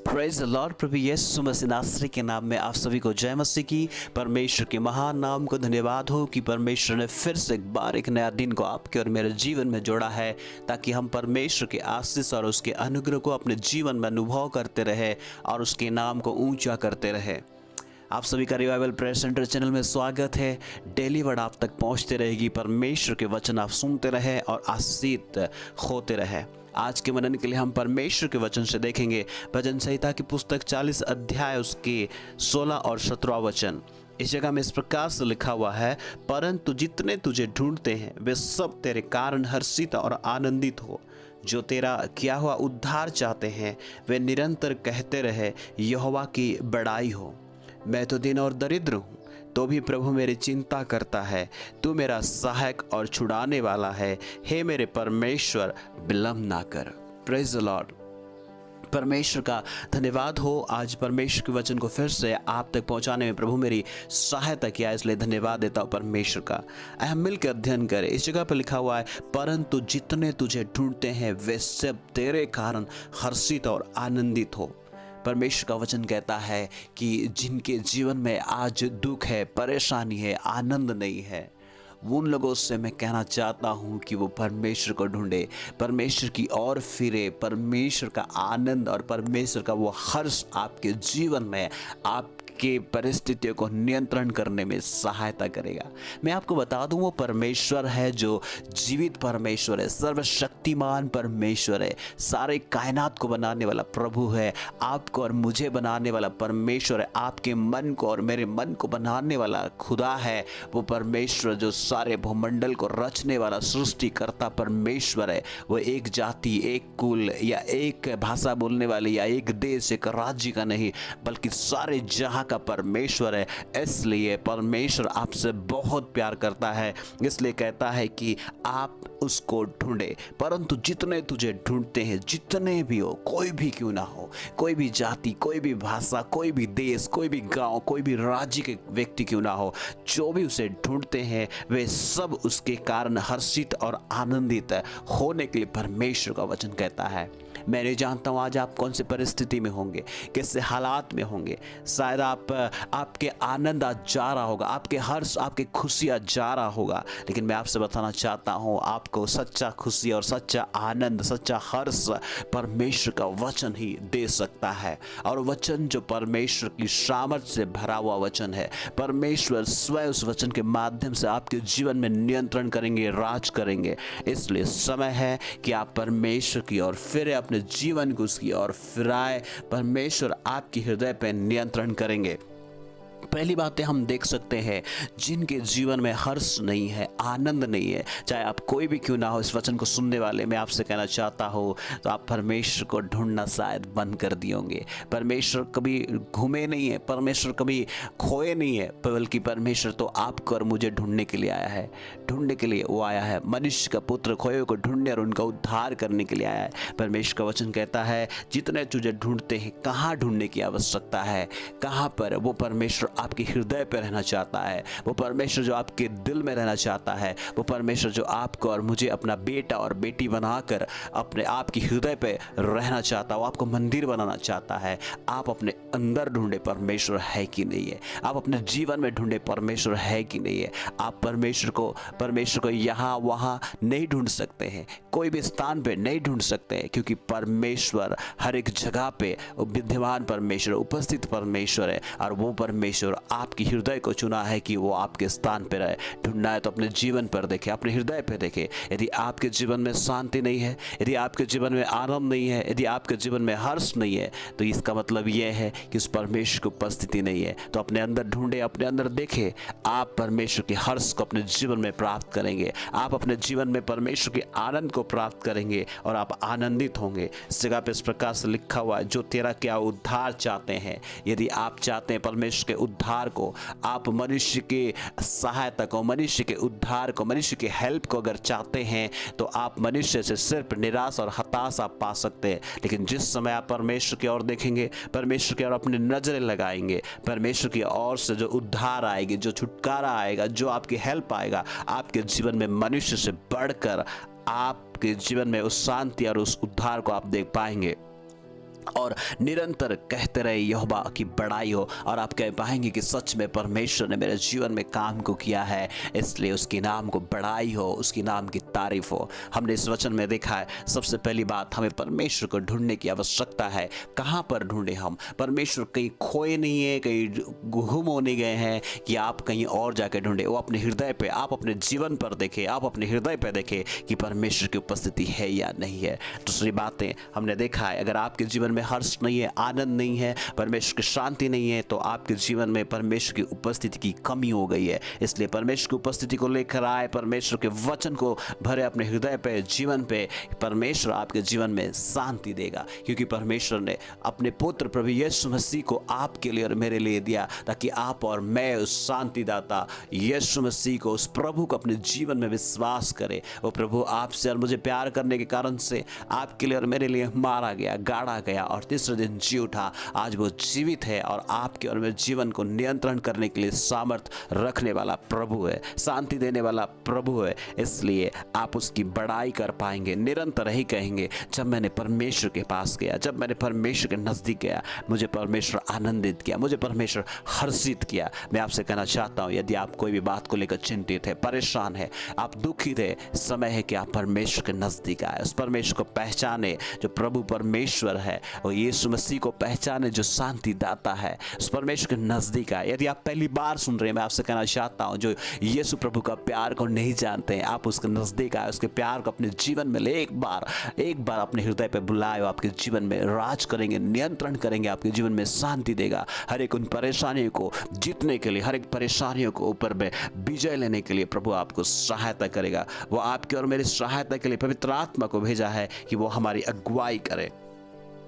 Praise the lord. प्रभु यीशु मसीह नासरी के नाम में आप सभी को जय मसीह की। परमेश्वर के महान नाम को धन्यवाद हो कि परमेश्वर ने फिर से एक बार एक नया दिन को आपके और मेरे जीवन में जोड़ा है, ताकि हम परमेश्वर के आशीष और उसके अनुग्रह को अपने जीवन में अनुभव करते रहे और उसके नाम को ऊंचा करते रहे। आप सभी का रिवाइवल प्रेयर सेंटर चैनल में स्वागत है। डेली वर्ड आप तक पहुंचते रहेगी। परमेश्वर के वचन आप सुनते रहे और आशीषित होते रहे। आज के मनन के लिए हम परमेश्वर के वचन से देखेंगे भजन संहिता की पुस्तक 40 अध्याय उसके 16 और 17 वचन। इस जगह में इस प्रकार से लिखा हुआ है, परंतु जितने तुझे ढूंढते हैं वे सब तेरे कारण हर्षित और आनंदित हो। जो तेरा किया हुआ उद्धार चाहते हैं वे निरंतर कहते रहे, यहोवा की बड़ाई हो। मैं तो दीन और दरिद्र हूँ, तो भी प्रभु मेरी चिंता करता है। तू मेरा सहायक और छुड़ाने वाला है। हे मेरे परमेश्वर, विलम्ब ना कर। Praise the Lord. परमेश्वर का धन्यवाद हो। आज परमेश्वर के वचन को फिर से आप तक पहुंचाने में प्रभु मेरी सहायता किया, इसलिए धन्यवाद देता हूं परमेश्वर का। हम मिलकर अध्ययन करें। इस जगह पर लिखा हुआ है, परंतु जितने तुझे ढूंढते हैं वे सब तेरे कारण हर्षित और आनंदित हो। परमेश्वर का वचन कहता है कि जिनके जीवन में आज दुख है, परेशानी है, आनंद नहीं है, उन लोगों से मैं कहना चाहता हूँ कि वो परमेश्वर को ढूंढे, परमेश्वर की ओर फिरे। परमेश्वर का आनंद और परमेश्वर का वो हर्ष आपके जीवन में आपके परिस्थितियों को नियंत्रण करने में सहायता करेगा। मैं आपको बता दूं, वो परमेश्वर है जो जीवित परमेश्वर है, सर्वशक्तिमान परमेश्वर है, सारे कायनात को बनाने वाला प्रभु है, आपको और मुझे बनाने वाला परमेश्वर है, आपके मन को और मेरे मन को बनाने वाला खुदा है। वो परमेश्वर जो सारे भूमंडल को रचने वाला सृष्टिकर्ता परमेश्वर है। वो एक जाति, एक कुल या एक भाषा बोलने वाले या एक देश, एक राज्य का नहीं, बल्कि सारे जहां का परमेश्वर है। इसलिए परमेश्वर आपसे बहुत प्यार करता है, इसलिए कहता है कि आप उसको ढूंढे। परंतु जितने तुझे ढूंढते हैं, जितने भी हो, कोई भी क्यों ना हो, कोई भी जाति, कोई भी भाषा, कोई भी देश, कोई भी गांव, कोई भी राज्य के व्यक्ति क्यों ना हो, जो भी उसे ढूंढते हैं वे सब उसके कारण हर्षित और आनंदित होने के लिए परमेश्वर का वचन कहता है। मैं नहीं जानता हूँ आज आप कौन सी परिस्थिति में होंगे, कैसे हालात में होंगे। शायद आपके आनंद आज जा रहा होगा, आपके हर्ष, आपकी खुशी आज जा रहा होगा, लेकिन मैं आपसे बताना चाहता हूँ, आपको सच्चा खुशी और सच्चा आनंद, सच्चा हर्ष परमेश्वर का वचन ही दे सकता है। और वचन जो परमेश्वर की सामर्थ से भरा हुआ वचन है, परमेश्वर स्वयं उस वचन के माध्यम से आपके जीवन में नियंत्रण करेंगे, राज करेंगे। इसलिए समय है कि आप परमेश्वर की ओर फिरे, अपने जीवन को उसकी ओर फिराए। परमेश्वर आपके हृदय पर नियंत्रण करेंगे। पहली बातें हम देख सकते हैं, जिनके जीवन में हर्ष नहीं है, आनंद नहीं है, चाहे आप कोई भी क्यों ना हो, इस वचन को सुनने वाले मैं आपसे कहना चाहता हूँ, तो आप परमेश्वर को ढूंढना शायद बंद कर दिए होंगे। परमेश्वर कभी घूमे नहीं है, परमेश्वर कभी खोए नहीं है, बल्कि परमेश्वर तो आपको और मुझे ढूंढने के लिए आया है। ढूंढने के लिए वो आया है। मनुष्य का पुत्र खोए को ढूंढने और उनका उद्धार करने के लिए आया है। परमेश्वर का वचन कहता है, जितने तुझे ढूंढते हैं, कहाँ ढूंढने की आवश्यकता है, कहाँ पर? वो परमेश्वर आपके हृदय पर रहना चाहता है। वो परमेश्वर जो आपके दिल में रहना चाहता है। वो परमेश्वर जो आपको और मुझे अपना बेटा और बेटी बनाकर अपने आपके हृदय पे रहना चाहता है। वो आपको मंदिर बनाना चाहता है। आप अपने अंदर ढूंढे परमेश्वर है कि नहीं है। आप अपने जीवन में ढूंढे परमेश्वर है कि नहीं है। आप परमेश्वर को यहाँ वहाँ नहीं ढूंढ सकते हैं, कोई भी स्थान पे नहीं ढूंढ सकते हैं, क्योंकि परमेश्वर हर एक जगह पे विद्यमान परमेश्वर, उपस्थित परमेश्वर है। और वो परमेश्वर आपके हृदय को चुना है कि वो आपके स्थान पर रहे। ढूंढना है तो अपने जीवन पर देखे, अपने हृदय पर देखे। यदि आपके जीवन में शांति नहीं है, यदि आपके जीवन में आनंद नहीं है, यदि आपके जीवन में हर्ष नहीं है, तो इसका मतलब यह है कि उस परमेश्वर की उपस्थिति नहीं है। तो अपने अंदर ढूंढे, अपने अंदर देखे, आप परमेश्वर के हर्ष को अपने जीवन में प्राप्त करेंगे। आप अपने जीवन में परमेश्वर के आनंद को प्राप्त करेंगे और आप आनंदित होंगे। इस जगह पे इस प्रकार से लिखा हुआ है, जो तेरा क्या उद्धार चाहते हैं। यदि आप चाहते हैं परमेश्वर के उद्धार को, आप मनुष्य के सहायता को, मनुष्य के उद्धार को, मनुष्य के हेल्प को अगर चाहते हैं, तो आप मनुष्य से सिर्फ निराश और हताश आप पा सकते हैं। लेकिन जिस समय आप परमेश्वर की ओर देखेंगे, परमेश्वर की ओर अपनी नजरें लगाएंगे, परमेश्वर की ओर से जो उद्धार आएगी, जो छुटकारा आएगा, जो आपकी हेल्प आएगा, आपके जीवन में मनुष्य से बढ़कर आप आपके जीवन में उस शांति और उस उद्धार को आप देख पाएंगे। और निरंतर कहते रहे यहोवा की बड़ाई हो, और आप कह पाएंगे कि सच में परमेश्वर ने मेरे जीवन में काम को किया है, इसलिए उसके नाम को बड़ाई हो, उसके नाम की तारीफ हो। हमने इस वचन में देखा है, सबसे पहली बात हमें परमेश्वर को ढूंढने की आवश्यकता है। कहाँ पर ढूंढे हम? परमेश्वर कहीं खोए नहीं है, कहीं गुम होने गए हैं कि आप कहीं और जाके ढूंढे। वो अपने हृदय पे, आप अपने जीवन पर देखें, आप अपने हृदय पे देखें कि परमेश्वर की उपस्थिति है या नहीं है। दूसरी बातें हमने देखा है, अगर आपके जीवन में हर्ष नहीं है, आनंद नहीं है, परमेश्वर की शांति नहीं है, तो आपके जीवन में परमेश्वर की उपस्थिति की कमी हो गई है। इसलिए परमेश्वर की उपस्थिति को लेकर आए, परमेश्वर के वचन को भरे अपने हृदय पे, जीवन पे। परमेश्वर आपके जीवन में शांति देगा, क्योंकि परमेश्वर ने अपने पुत्र प्रभु यीशु मसीह को आपके लिए और मेरे लिए दिया, ताकि आप और मैं उस शांतिदाता यीशु मसीह को, उस प्रभु को अपने जीवन में विश्वास करें। वो प्रभु आपसे और मुझे प्यार करने के कारण से आपके लिए और मेरे लिए मारा गया, गाड़ा गया और तीसरे दिन जी उठा। आज वो जीवित है और आपके और मेरे जीवन को नियंत्रण करने के लिए सामर्थ रखने वाला प्रभु है, शांति देने वाला प्रभु है। इसलिए आप उसकी बड़ाई कर पाएंगे, निरंतर ही कहेंगे, जब मैंने परमेश्वर के पास गया, जब मैंने परमेश्वर के नजदीक गया, मुझे परमेश्वर आनंदित किया, मुझे परमेश्वर हर्षित किया। मैं आपसे कहना चाहता हूँ, यदि आप कोई भी बात को लेकर चिंतित है, परेशान है, आप दुखी थे, समय है कि आप परमेश्वर के नजदीक आए, उस परमेश्वर को पहचाने जो प्रभु परमेश्वर है, और यीशु मसीह को पहचाने जो शांति दाता है, उस परमेश्वर के नजदीक आए। यदि आप पहली बार सुन रहे हैं, मैं आपसे कहना चाहता हूं, जो यीशु प्रभु का प्यार को नहीं जानते हैं, आप उसके नजदीक आए, उसके प्यार को अपने जीवन में ले। एक बार अपने हृदय पे बुलाए, आपके जीवन में राज करेंगे, नियंत्रण करेंगे, आपके जीवन में शांति देगा। हर एक उन परेशानियों को जीतने के लिए, हर एक परेशानियों को ऊपर में विजय लेने के लिए प्रभु आपको सहायता करेगा। वो आपके और मेरी सहायता के लिए पवित्र आत्मा को भेजा है कि वो हमारी अगुवाई करे।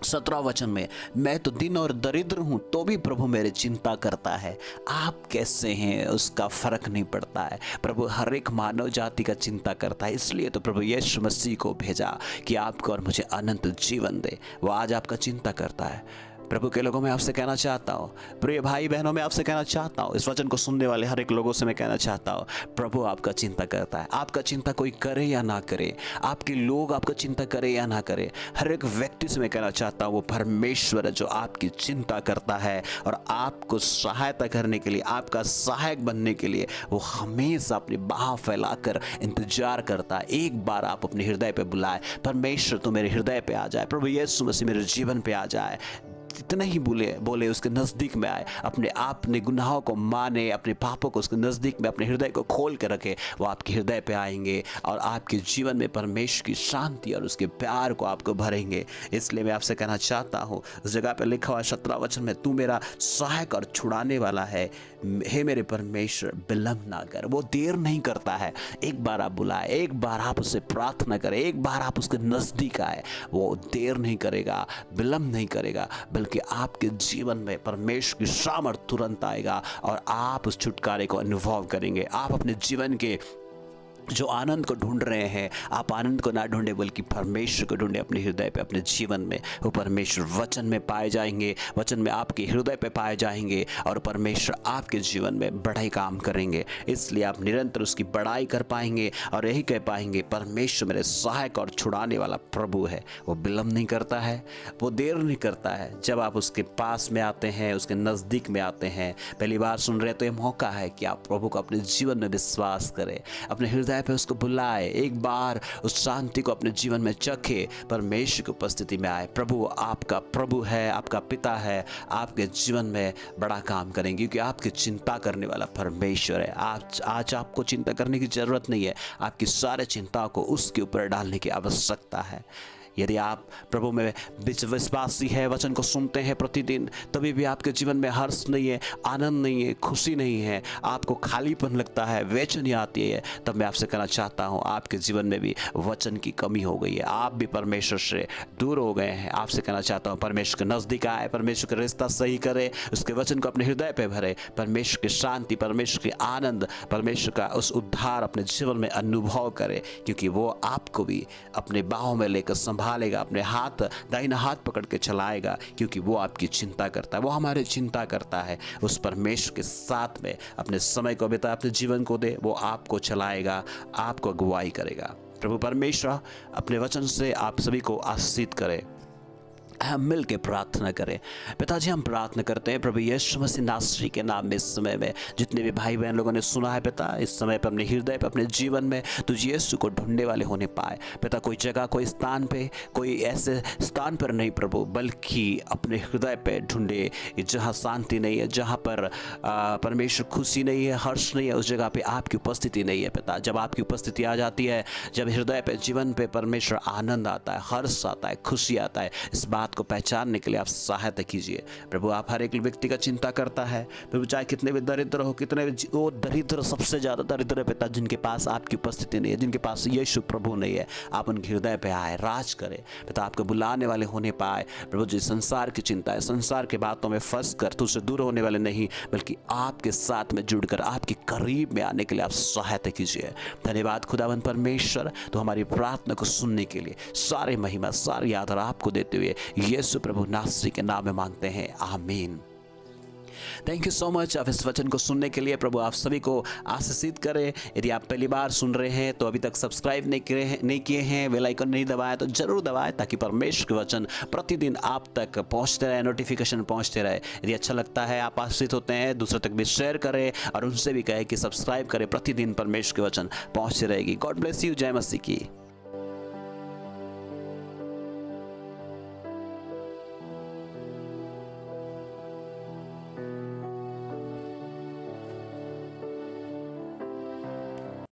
17 वचन में, मैं तो दिन और दरिद्र हूं तो भी प्रभु मेरी चिंता करता है। आप कैसे हैं उसका फर्क नहीं पड़ता है, प्रभु हर एक मानव जाति का चिंता करता है। इसलिए तो प्रभु यीशु मसीह को भेजा कि आपको और मुझे अनंत जीवन दे। वो आज आपका चिंता करता है। प्रभु के लोगों में आपसे कहना चाहता हूँ, प्रिय भाई बहनों में आपसे कहना चाहता हूँ, इस वचन को सुनने वाले हर एक लोगों से मैं कहना चाहता हूँ, प्रभु आपका चिंता करता है। आपका चिंता कोई करे या ना करे, आपके लोग आपका चिंता करे या ना करे, हर एक व्यक्ति से मैं कहना चाहता हूँ, वो परमेश्वर है जो आपकी चिंता करता है और आपको सहायता करने के लिए, आपका सहायक बनने के लिए वो हमेशा अपनी बाह फैलाकर इंतजार करता है। एक बार आप अपने हृदय पे बुलाए, परमेश्वर तो मेरे हृदय पे आ जाए, प्रभु यीशु मसीह मेरे जीवन पे आ जाए। इतना ही बोले उसके नज़दीक में आए, अपने गुनाहों को माने, अपने पापों को उसके नज़दीक में अपने हृदय को खोल के रखे। वो आपके हृदय पे आएंगे और आपके जीवन में परमेश्वर की शांति और उसके प्यार को आपको भरेंगे। इसलिए मैं आपसे कहना चाहता हूँ, उस जगह पे लिखा हुआ 17 वचन में, तू मेरा सहायक और छुड़ाने वाला है, हे मेरे परमेश्वर विलंब ना कर। वो देर नहीं करता है। एक बार आप बुलाए, एक बार आप उससे प्रार्थना करें, एक बार आप उसके नज़दीक आए, वो देर नहीं करेगा, विलंब नहीं करेगा, बल्कि आपके जीवन में परमेश्वर की सामर्थ तुरंत आएगा और आप उस छुटकारे को अनुभव करेंगे। आप अपने जीवन के जो आनंद को ढूंढ रहे हैं, आप आनंद को ना ढूंढे बल्कि परमेश्वर को ढूंढे अपने हृदय पे, अपने जीवन में। वो परमेश्वर वचन में पाए जाएंगे, वचन में आपके हृदय पे पाए जाएंगे और परमेश्वर आपके जीवन में बड़ा ही काम करेंगे। इसलिए आप निरंतर उसकी बड़ाई कर पाएंगे और यही कह पाएंगे, परमेश्वर मेरे सहायक और छुड़ाने वाला प्रभु है। वो विलंब नहीं करता है, वो देर नहीं करता है। जब आप उसके पास में आते हैं, उसके नज़दीक में आते हैं, पहली बार सुन रहे तो ये मौका है कि आप प्रभु को अपने जीवन में विश्वास करें, अपने हृदय पे उसको बुलाए, एक बार उस शांति को अपने जीवन में चखे, परमेश्वर की उपस्थिति में आए। प्रभु आपका प्रभु है, आपका पिता है, आपके जीवन में बड़ा काम करेंगे क्योंकि आपकी चिंता करने वाला परमेश्वर है। आज आपको चिंता करने की जरूरत नहीं है, आपकी सारे चिंताओं को उसके ऊपर डालने की आवश्यकता है। यदि आप प्रभु में विश्वासी है, वचन को सुनते हैं प्रतिदिन, तभी भी आपके जीवन में हर्ष नहीं है, आनंद नहीं है, खुशी नहीं है, आपको खालीपन लगता है, बेचैनी आती है, तब मैं आपसे कहना चाहता हूँ, आपके जीवन में भी वचन की कमी हो गई है, आप भी परमेश्वर से दूर हो गए हैं। आपसे कहना चाहता हूँ, परमेश्वर के नज़दीक आए, परमेश्वर का रिश्ता सही करे, उसके वचन को अपने हृदय पे भरे, परमेश्वर की शांति, परमेश्वर की आनंद, परमेश्वर का उस उद्धार अपने जीवन में अनुभव करे, क्योंकि वो आपको भी अपने बाहों में लेकर संभालेगा, अपने दाहिना हाथ पकड़ के चलाएगा, क्योंकि वो आपकी चिंता करता है, वो हमारी चिंता करता है। उस परमेश्वर के साथ में अपने समय को बिता, अपने जीवन को दे, वो आपको चलाएगा, आपको अगुवाई करेगा। प्रभु परमेश्वर अपने वचन से आप सभी को आशीषित करे। हम मिल के प्रार्थना करें। पिताजी हम प्रार्थना करते हैं प्रभु यीशु मसीह नासरी के नाम में, इस समय में जितने भी भाई बहन लोगों ने सुना है पिता, इस समय पर अपने हृदय पर अपने जीवन में तुझ यीशु को ढूंढने वाले होने पाए पिता। कोई जगह कोई स्थान पे, कोई ऐसे स्थान पर नहीं प्रभु, बल्कि अपने हृदय पे ढूंढे जहाँ शांति नहीं है, जहाँ पर परमेश्वर खुशी नहीं है, हर्ष नहीं है, उस जगह पे आपकी उपस्थिति नहीं है पिता। जब आपकी उपस्थिति आ जाती है, जब हृदय पे जीवन पे परमेश्वर आनंद आता है, हर्ष आता है, खुशी आता है, इस बात को पहचानने के लिए आप सहायता कीजिए प्रभु। आप हर एक व्यक्ति का चिंता करता है प्रभु, चाहे कितने भी दरिद्र हो, कितने भी वो दरिद्र, सबसे ज़्यादा दरिद्र पिता जिनके पास आपकी उपस्थिति नहीं है, जिनके पास यीशु प्रभु नहीं है, आप उनके हृदय पे आए, राज करें पिता। आपके बुलाने वाले होने पाए प्रभु जी। संसार की चिंता है, संसार के बातों में फंस कर तुझसे दूर होने वाले नहीं, बल्कि आपके साथ में जुड़कर आपके करीब में आने के लिए आप सहायता कीजिए। धन्यवाद खुदावंद परमेश्वर, तो हमारी प्रार्थना को सुनने के लिए सारे महिमा सारी आदर आपको देते हुए यीशु प्रभु नासरी के नाम में मांगते हैं, आमीन। थैंक यू सो मच आप इस वचन को सुनने के लिए। प्रभु आप सभी को आशीषित करें। यदि आप पहली बार सुन रहे हैं तो अभी तक सब्सक्राइब नहीं किए हैं, बेल आइकन नहीं दबाया तो जरूर दबाएं, ताकि परमेश्वर के वचन प्रतिदिन आप तक पहुंचते रहे, नोटिफिकेशन पहुंचते रहे। यदि अच्छा लगता है, आप आशीषित होते हैं, दूसरों तक भी शेयर करें और उनसे भी कहें कि सब्सक्राइब करें, प्रतिदिन परमेश्वर के वचन पहुँचते रहेगी। God bless you. जय मसीह की।